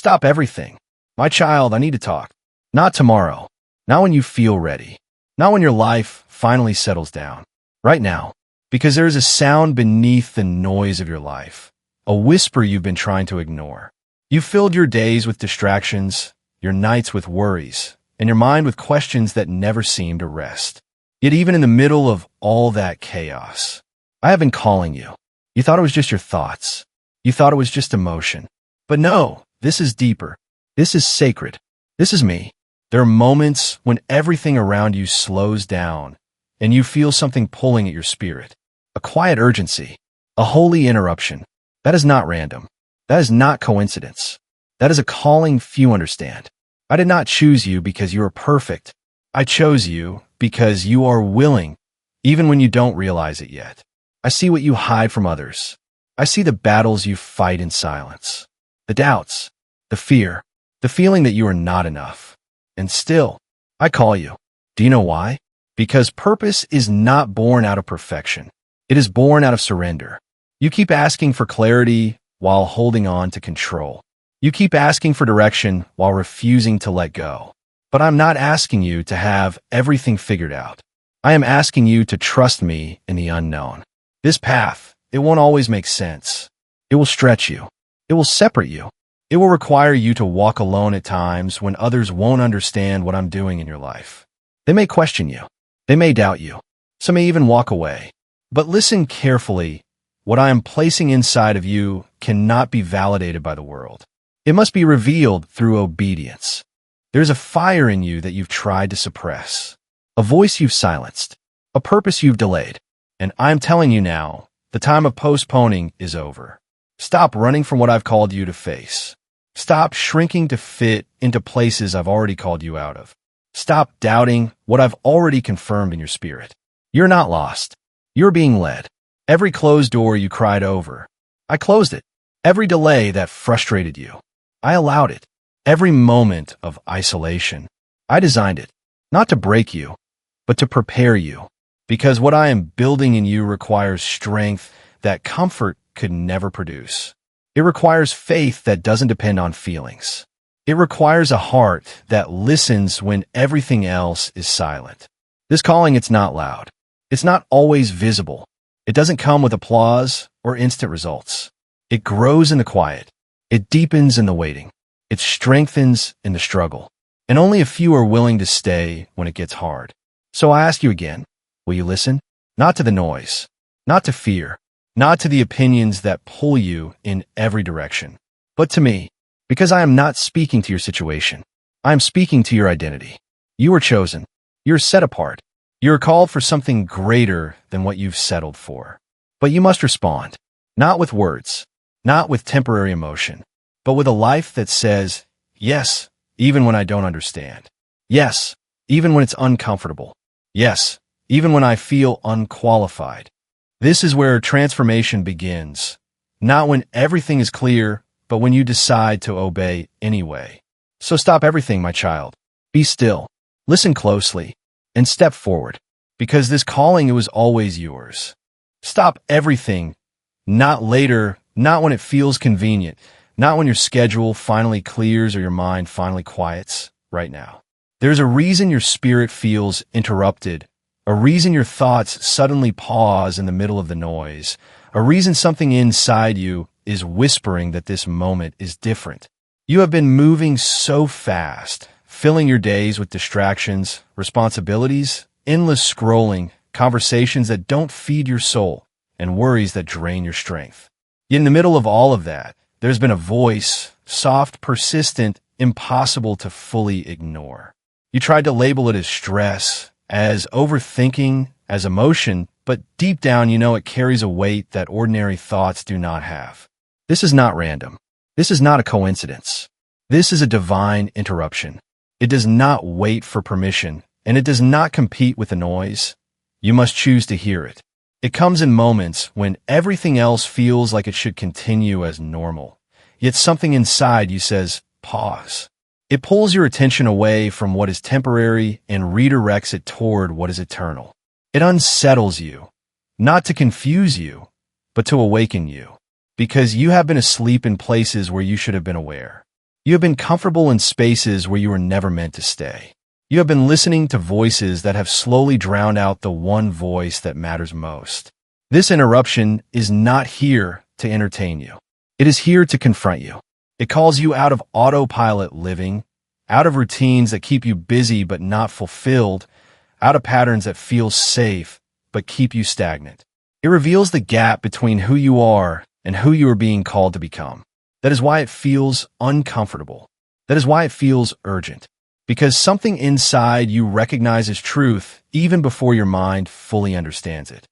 Stop everything. My child, I need to talk. Not tomorrow. Not when you feel ready. Not when your life finally settles down. Right now. Because there is a sound beneath the noise of your life. A whisper you've been trying to ignore. You filled your days with distractions, your nights with worries, and your mind with questions that never seem to rest. Yet even in the middle of all that chaos, I have been calling you. You thought it was just your thoughts. You thought it was just emotion. But no, this is deeper. This is sacred. This is me. There are moments when everything around you slows down and you feel something pulling at your spirit. A quiet urgency. A holy interruption. That is not random. That is not coincidence. That is a calling few understand. I did not choose you because you are perfect. I chose you because you are willing, even when you don't realize it yet. I see what you hide from others. I see the battles you fight in silence. The doubts, the fear, the feeling that you are not enough. And still, I call you. Do you know why? Because purpose is not born out of perfection. It is born out of surrender. You keep asking for clarity while holding on to control. You keep asking for direction while refusing to let go. But I'm not asking you to have everything figured out. I am asking you to trust me in the unknown. This path, it won't always make sense. It will stretch you. It will separate you. It will require you to walk alone at times when others won't understand what I'm doing in your life. They may question you. They may doubt you. Some may even walk away. But listen carefully. What I am placing inside of you cannot be validated by the world. It must be revealed through obedience. There's a fire in you that you've tried to suppress, a voice you've silenced, a purpose you've delayed. And I'm telling you now, the time of postponing is over. Stop running from what I've called you to face. Stop shrinking to fit into places I've already called you out of. Stop doubting what I've already confirmed in your spirit. You're not lost. You're being led. Every closed door you cried over, I closed it. Every delay that frustrated you, I allowed it. Every moment of isolation, I designed it, not to break you, but to prepare you. Because what I am building in you requires strength that comfort could never produce. It requires faith that doesn't depend on feelings. It requires a heart that listens when everything else is silent. This calling, it's not loud. It's not always visible. It doesn't come with applause or instant results. It grows in the quiet. It deepens in the waiting. It strengthens in the struggle. And only a few are willing to stay when it gets hard. So I ask you again, will you listen? Not to the noise, not to fear, not to the opinions that pull you in every direction, but to me, because I am not speaking to your situation. I am speaking to your identity. You are chosen. You are set apart. You are called for something greater than what you've settled for. But you must respond, not with words, not with temporary emotion, but with a life that says, yes, even when I don't understand. Yes, even when it's uncomfortable. Yes, even when I feel unqualified. This is where transformation begins, not when everything is clear, but when you decide to obey anyway. So stop everything, my child. Be still, listen closely, and step forward, because this calling, it was always yours. Stop everything, not later, not when it feels convenient, not when your schedule finally clears or your mind finally quiets, right now. There's a reason your spirit feels interrupted, a reason your thoughts suddenly pause in the middle of the noise, a reason something inside you is whispering that this moment is different. You have been moving so fast, filling your days with distractions, responsibilities, endless scrolling, conversations that don't feed your soul, and worries that drain your strength. Yet in the middle of all of that, there's been a voice, soft, persistent, impossible to fully ignore. You tried to label it as stress, as overthinking, as emotion, but deep down you know it carries a weight that ordinary thoughts do not have. This is not random. This is not a coincidence. This is a divine interruption. It does not wait for permission, and it does not compete with the noise. You must choose to hear it. It comes in moments when everything else feels like it should continue as normal. Yet something inside you says, pause. It pulls your attention away from what is temporary and redirects it toward what is eternal. It unsettles you, not to confuse you, but to awaken you, because you have been asleep in places where you should have been aware. You have been comfortable in spaces where you were never meant to stay. You have been listening to voices that have slowly drowned out the one voice that matters most. This interruption is not here to entertain you. It is here to confront you. It calls you out of autopilot living, out of routines that keep you busy but not fulfilled, out of patterns that feel safe but keep you stagnant. It reveals the gap between who you are and who you are being called to become. That is why it feels uncomfortable. That is why it feels urgent. Because something inside you recognizes truth even before your mind fully understands it.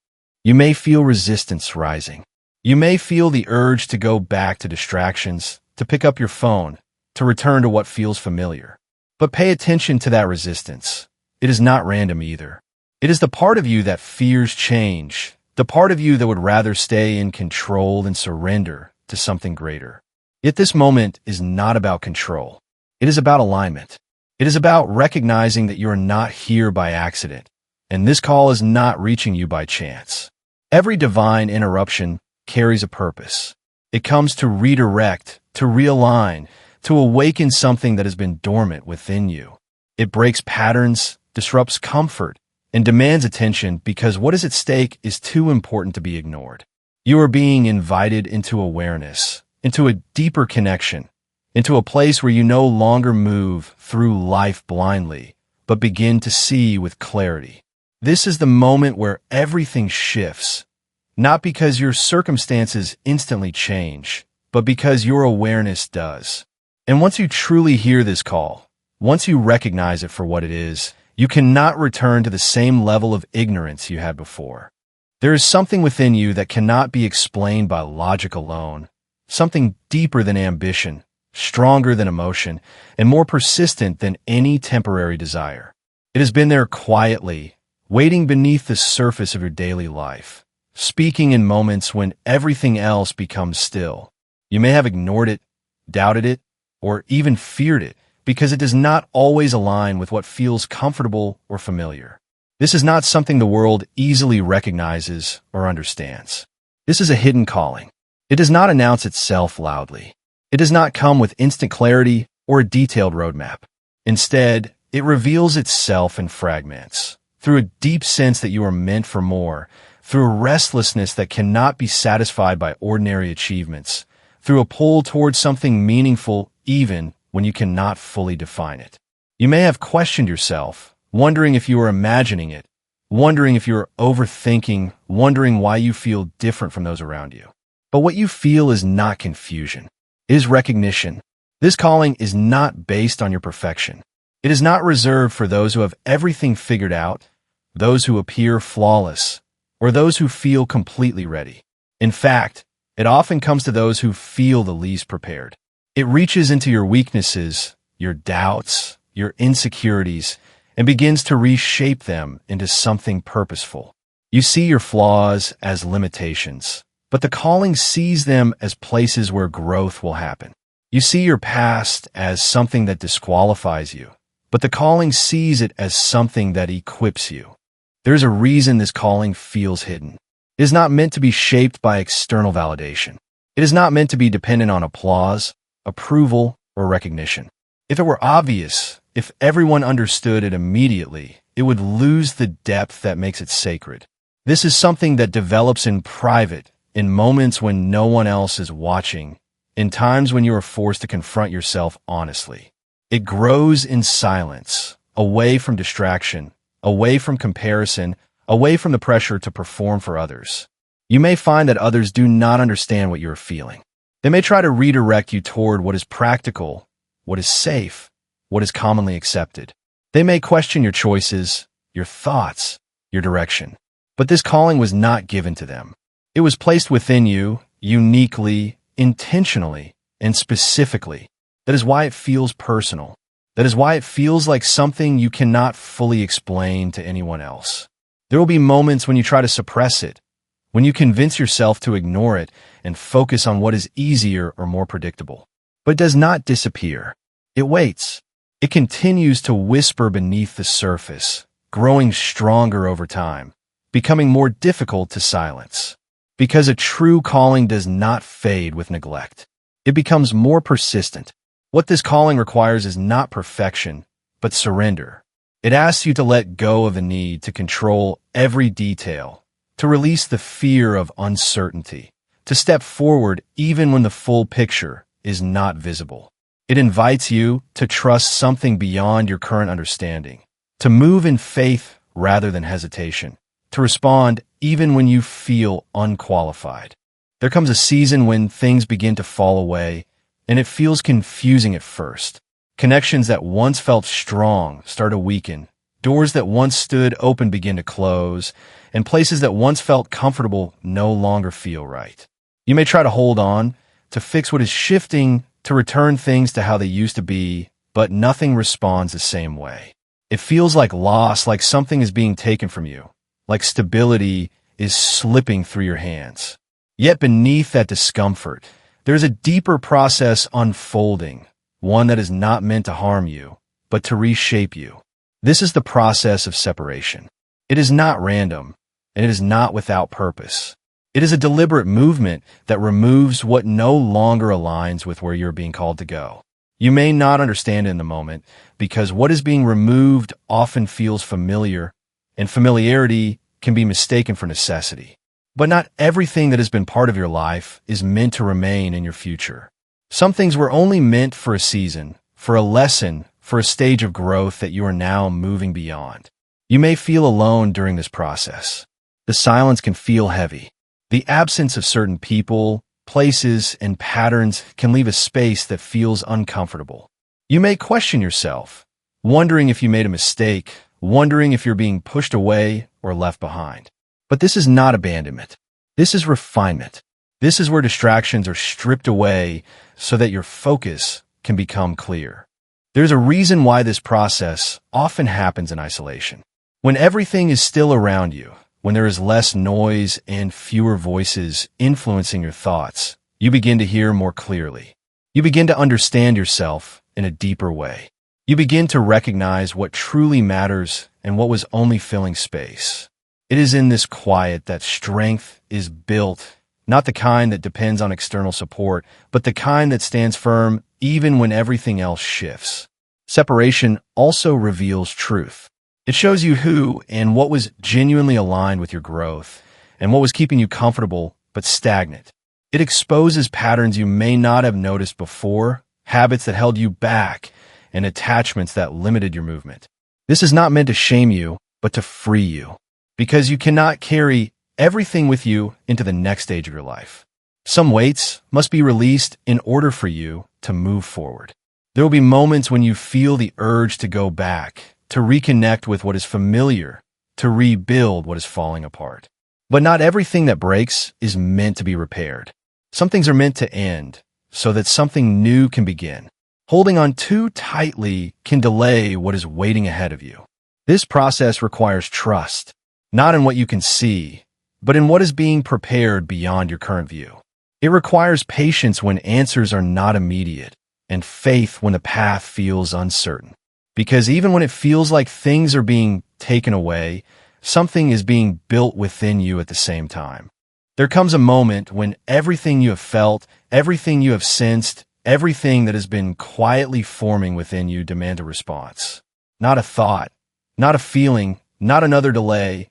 You may feel resistance rising. You may feel the urge to go back to distractions, to pick up your phone, to return to what feels familiar. But pay attention to that resistance. It is not random either. It is the part of you that fears change, the part of you that would rather stay in control than surrender to something greater. Yet this moment is not about control. It is about alignment. It is about recognizing that you are not here by accident, and this call is not reaching you by chance. Every divine interruption carries a purpose. It comes to redirect, to realign, to awaken something that has been dormant within you. It breaks patterns, disrupts comfort, and demands attention because what is at stake is too important to be ignored. You are being invited into awareness, into a deeper connection, into a place where you no longer move through life blindly, but begin to see with clarity. This is the moment where everything shifts, not because your circumstances instantly change, but because your awareness does. And once you truly hear this call, once you recognize it for what it is, you cannot return to the same level of ignorance you had before. There is something within you that cannot be explained by logic alone, something deeper than ambition, stronger than emotion, and more persistent than any temporary desire. It has been there quietly, waiting beneath the surface of your daily life, speaking in moments when everything else becomes still. You may have ignored it, doubted it, or even feared it because it does not always align with what feels comfortable or familiar. This is not something the world easily recognizes or understands. This is a hidden calling. It does not announce itself loudly. It does not come with instant clarity or a detailed roadmap. Instead, it reveals itself in fragments, through a deep sense that you are meant for more, through a restlessness that cannot be satisfied by ordinary achievements, through a pull towards something meaningful even when you cannot fully define it. You may have questioned yourself, wondering if you are imagining it, wondering if you are overthinking, wondering why you feel different from those around you. But what you feel is not confusion. It is recognition. This calling is not based on your perfection. It is not reserved for those who have everything figured out, those who appear flawless, or those who feel completely ready. In fact, it often comes to those who feel the least prepared. It reaches into your weaknesses, your doubts, your insecurities, and begins to reshape them into something purposeful. You see your flaws as limitations, but the calling sees them as places where growth will happen. You see your past as something that disqualifies you, but the calling sees it as something that equips you. There's a reason this calling feels hidden. It is not meant to be shaped by external validation. It is not meant to be dependent on applause, approval, or recognition. If it were obvious, if everyone understood it immediately, it would lose the depth that makes it sacred. This is something that develops in private, in moments when no one else is watching, in times when you are forced to confront yourself honestly. It grows in silence, away from distraction, away from comparison, away from the pressure to perform for others. You may find that others do not understand what you are feeling. They may try to redirect you toward what is practical, what is safe, what is commonly accepted. They may question your choices, your thoughts, your direction. But this calling was not given to them. It was placed within you, uniquely, intentionally, and specifically. That is why it feels personal. That is why it feels like something you cannot fully explain to anyone else. There will be moments when you try to suppress it, when you convince yourself to ignore it and focus on what is easier or more predictable. But it does not disappear. It waits. It continues to whisper beneath the surface, growing stronger over time, becoming more difficult to silence. Because a true calling does not fade with neglect. It becomes more persistent. What this calling requires is not perfection, but surrender. It asks you to let go of the need to control every detail, to release the fear of uncertainty, to step forward even when the full picture is not visible. It invites you to trust something beyond your current understanding, to move in faith rather than hesitation, to respond even when you feel unqualified. There comes a season when things begin to fall away, and it feels confusing at first. Connections that once felt strong start to weaken. Doors that once stood open begin to close, and places that once felt comfortable no longer feel right. You may try to hold on, to fix what is shifting, to return things to how they used to be, but nothing responds the same way. It feels like loss, like something is being taken from you, like stability is slipping through your hands. Yet beneath that discomfort, there's a deeper process unfolding, one that is not meant to harm you, but to reshape you. This is the process of separation. It is not random, and it is not without purpose. It is a deliberate movement that removes what no longer aligns with where you're being called to go. You may not understand it in the moment, because what is being removed often feels familiar, and familiarity can be mistaken for necessity. But not everything that has been part of your life is meant to remain in your future. Some things were only meant for a season, for a lesson, for a stage of growth that you are now moving beyond. You may feel alone during this process. The silence can feel heavy. The absence of certain people, places, and patterns can leave a space that feels uncomfortable. You may question yourself, wondering if you made a mistake, wondering if you're being pushed away or left behind. But this is not abandonment. This is refinement. This is where distractions are stripped away so that your focus can become clear. There's a reason why this process often happens in isolation. When everything is still around you, when there is less noise and fewer voices influencing your thoughts, you begin to hear more clearly. You begin to understand yourself in a deeper way. You begin to recognize what truly matters and what was only filling space. It is in this quiet that strength is built, not the kind that depends on external support, but the kind that stands firm even when everything else shifts. Separation also reveals truth. It shows you who and what was genuinely aligned with your growth, and what was keeping you comfortable but stagnant. It exposes patterns you may not have noticed before, habits that held you back, and attachments that limited your movement. This is not meant to shame you, but to free you, because you cannot carry everything with you into the next stage of your life. Some weights must be released in order for you to move forward. There will be moments when you feel the urge to go back, to reconnect with what is familiar, to rebuild what is falling apart. But not everything that breaks is meant to be repaired. Some things are meant to end so that something new can begin. Holding on too tightly can delay what is waiting ahead of you. This process requires trust, not in what you can see, but in what is being prepared beyond your current view. It requires patience when answers are not immediate, and faith when the path feels uncertain. Because even when it feels like things are being taken away, something is being built within you at the same time. There comes a moment when everything you have felt, everything you have sensed, everything that has been quietly forming within you demands a response. Not a thought, not a feeling, not another delay,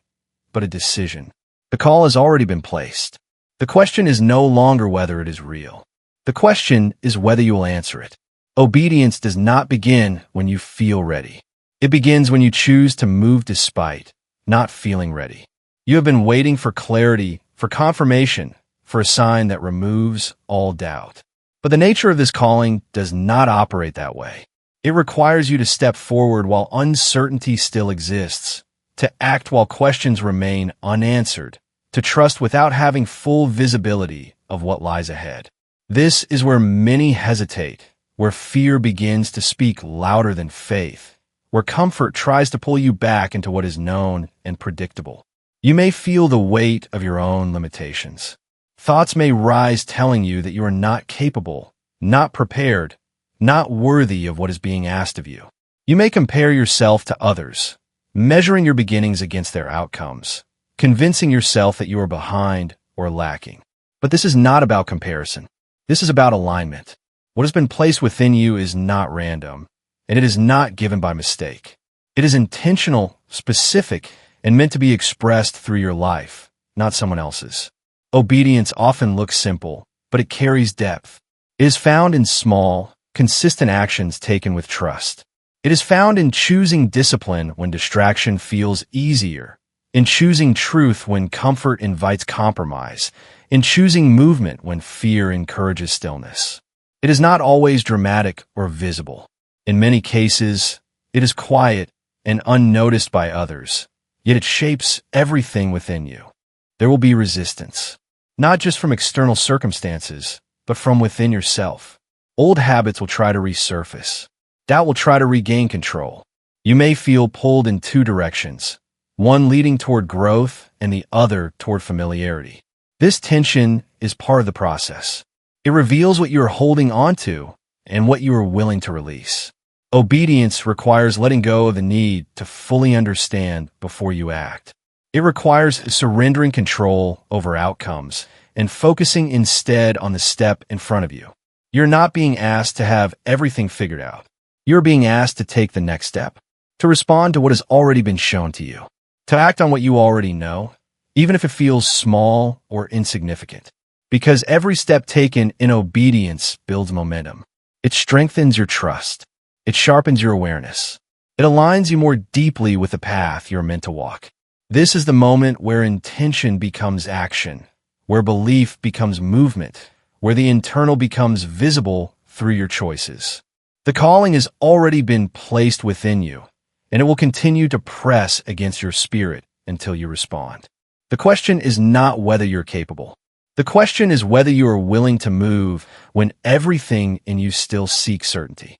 but a decision. The call has already been placed. The question is no longer whether it is real. The question is whether you will answer it. Obedience does not begin when you feel ready. It begins when you choose to move despite not feeling ready. You have been waiting for clarity, for confirmation, for a sign that removes all doubt. But the nature of this calling does not operate that way. It requires you to step forward while uncertainty still exists, to act while questions remain unanswered, to trust without having full visibility of what lies ahead. This is where many hesitate, where fear begins to speak louder than faith, where comfort tries to pull you back into what is known and predictable. You may feel the weight of your own limitations. Thoughts may rise telling you that you are not capable, not prepared, not worthy of what is being asked of you. You may compare yourself to others, measuring your beginnings against their outcomes, convincing yourself that you are behind or lacking. But this is not about comparison. This is about alignment. What has been placed within you is not random, and it is not given by mistake. It is intentional, specific, and meant to be expressed through your life, not someone else's. Obedience often looks simple, but it carries depth. It is found in small, consistent actions taken with trust. It is found in choosing discipline when distraction feels easier, in choosing truth when comfort invites compromise, in choosing movement when fear encourages stillness. It is not always dramatic or visible. In many cases, it is quiet and unnoticed by others, yet it shapes everything within you. There will be resistance, not just from external circumstances, but from within yourself. Old habits will try to resurface. Doubt will try to regain control. You may feel pulled in two directions, one leading toward growth and the other toward familiarity. This tension is part of the process. It reveals what you are holding onto and what you are willing to release. Obedience requires letting go of the need to fully understand before you act. It requires surrendering control over outcomes and focusing instead on the step in front of you. You're not being asked to have everything figured out. You're being asked to take the next step, to respond to what has already been shown to you, to act on what you already know, even if it feels small or insignificant. Because every step taken in obedience builds momentum. It strengthens your trust. It sharpens your awareness. It aligns you more deeply with the path you're meant to walk. This is the moment where intention becomes action, where belief becomes movement, where the internal becomes visible through your choices. The calling has already been placed within you, and it will continue to press against your spirit until you respond. The question is not whether you're capable. The question is whether you are willing to move when everything in you still seeks certainty.